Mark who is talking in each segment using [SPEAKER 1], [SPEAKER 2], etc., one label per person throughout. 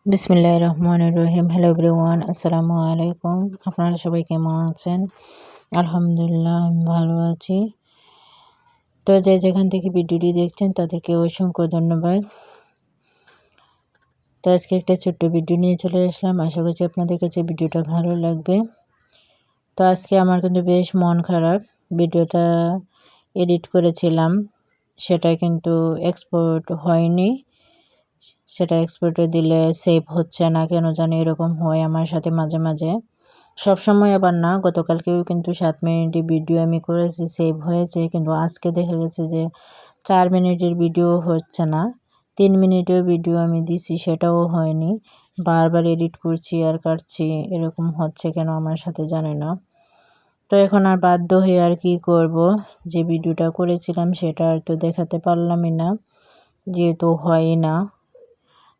[SPEAKER 1] বিসমিল্লাহির রহমানির রহিম। Hello everyone, আসসালামু আলাইকুম। আপনারা সবাই কেমন আছেন? আলহামদুলিল্লাহ, আমি ভালো আছি। তো যেখান থেকে ভিডিওটি দেখছেন তাদেরকে অসংখ্য ধন্যবাদ। তো আজকে একটা ছোট্ট ভিডিও নিয়ে চলে আসলাম। আশা করছি আপনাদের কাছে ভিডিওটা ভালো লাগবে। তো আজকে আমার কিন্তু বেশ মন খারাপ। ভিডিওটা এডিট করেছিলাম, সেটা কিন্তু এক্সপোর্ট হয়নি। সেটা এক্সপোর্টে দিলে সেভ হচ্ছে না, কেন জানি এরকম হয় আমার সাথে মাঝে মাঝে। সব সময় আবার না, গতকালকেও কিন্তু 7 মিনিটের ভিডিও আমি করেছি, সেভ হয়েছে। কিন্তু আজকে দেখা গেছে যে 4 মিনিটের ভিডিও হচ্ছে না, 3 মিনিটের ভিডিও আমি দিছি, সেটাও হয়নি। বারবার এডিট করছি আর কাটছি, এরকম হচ্ছে কেন আমার সাথে জানি না। তো এখন আর বাধ্য হয়ে আর কি করব, যে ভিডিওটা করেছিলাম সেটা আর তো দেখাতে পারলামই না, যেহেতু হয় না।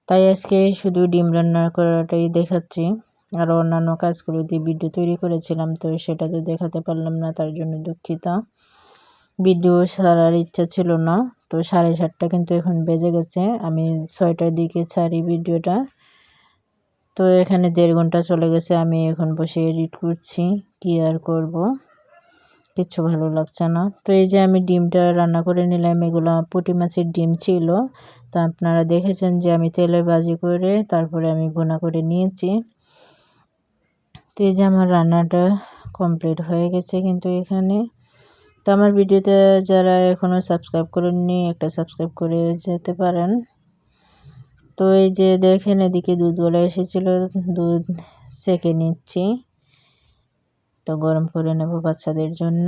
[SPEAKER 1] তাই আজকে শুধু ডিম রান্না করাটাই দেখাচ্ছি। আর অন্যান্য কাজগুলো দিয়ে ভিডিও তৈরি করেছিলাম, তো সেটা তো দেখাতে পারলাম না, তার জন্য দুঃখিত। ভিডিও ছাড়ার ইচ্ছা ছিল না। তো 7:30 কিন্তু এখন বেজে গেছে, আমি 6টার দিকে ছাড়ি ভিডিওটা। তো এখানে 1.5 ঘন্টা চলে গেছে, আমি এখন বসে এডিট করছি। কি আর করব, কিচ্ছু ভালো লাগছে না। তো এই যে আমি ডিমটা রান্না করে নিলাম, এগুলো পুঁটি মাছের ডিম ছিল। তো আপনারা দেখেছেন যে আমি তেলে ভাজি করে তারপরে আমি ভুনা করে নিয়েছি। তো এই যে আমার রান্নাটা কমপ্লিট হয়ে গেছে কিন্তু এখানে। তো আমার ভিডিওতে যারা এখনও সাবস্ক্রাইব করেননি, একটা সাবস্ক্রাইব করে যেতে পারেন। তো এই যে দেখেন, এদিকে দুধওয়ালা এসেছিল, দুধ সেঁকে নিচ্ছি। তো গরম করে নেব বাচ্চাদের জন্য।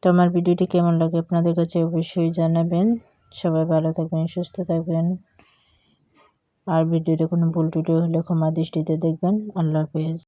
[SPEAKER 1] তো আমার ভিডিওটি কেমন লাগে আপনাদের কাছে অবশ্যই জানাবেন। সবাই ভালো থাকবেন, সুস্থ থাকবেন। আর ভিডিওতে কোনো ভুল টুটি হলে ক্ষমা দৃষ্টিতে দেখবেন। আল্লাহ হাফেজ।